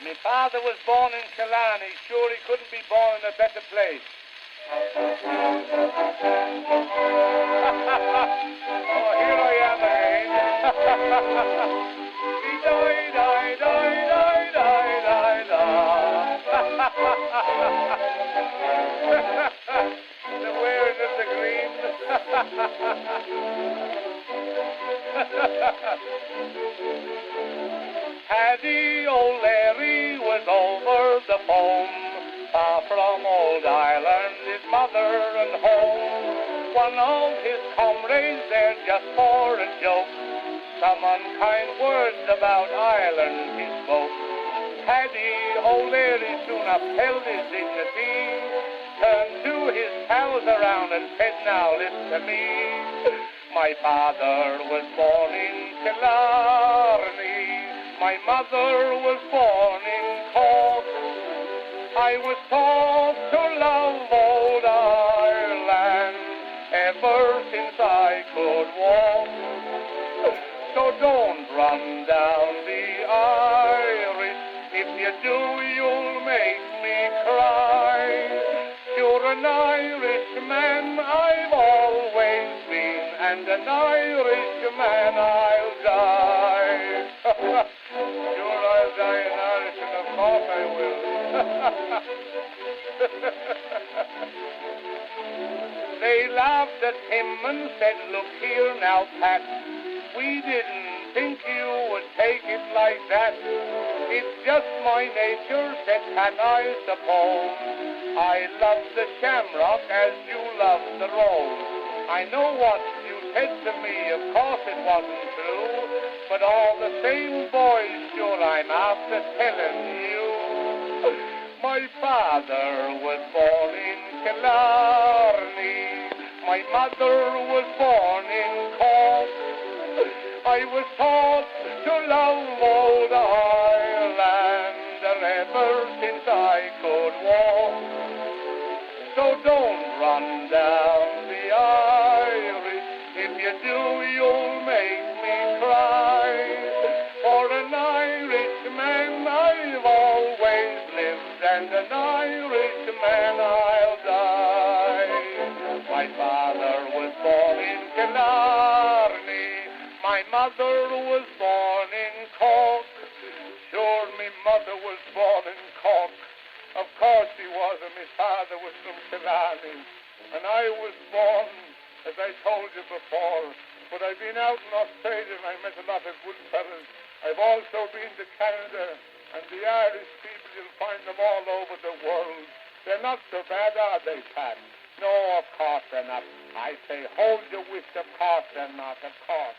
My father was born in Killarney. Sure, he couldn't be born in a better place. Oh, here I am again. The wearing of the green. Paddy O'Leary was over the phone, far from old Ireland, his mother and home. One of his comrades there just for a joke, some unkind words about Ireland he spoke. Paddy O'Leary soon upheld his dignity, turned to his pals around and said, now listen to me. My father was born in Killarney, my mother was born in Cork. I was taught to love old Ireland ever since I could walk. So don't run down the Irish. If you do, you'll make me cry. You're an Irishman, I've always been, and an Irishman I'll die. Sure, I'll die in Irish, and of course I will. They laughed at him and said, look here now, Pat, we didn't think you would take it like that. It's just my nature, said Pat, I suppose. I love the shamrock as you love the rose. I know what you said to me, of course it wasn't true, but all the same, boys, sure I'm after telling you. My father was born in Killarney, my mother was born in Cork. I was taught to love old Ireland ever since I could walk. So don't run down the Irish. If you do, you'll make me cry. For an Irishman I've always lived, and an Irishman I'll die. My father was born in Killarney, my mother was born in Cork. Sure, my mother was born in Cork. Of course she was, and my father was from Killarney. And I was born, as I told you before, but I've been out in Australia and I met a lot of good fellas. I've also been to Canada, and the Irish people, you'll find them all over the world. They're not so bad, are they, Pat? No, of course they're not. I say, hold your wish, of course they're not, of course.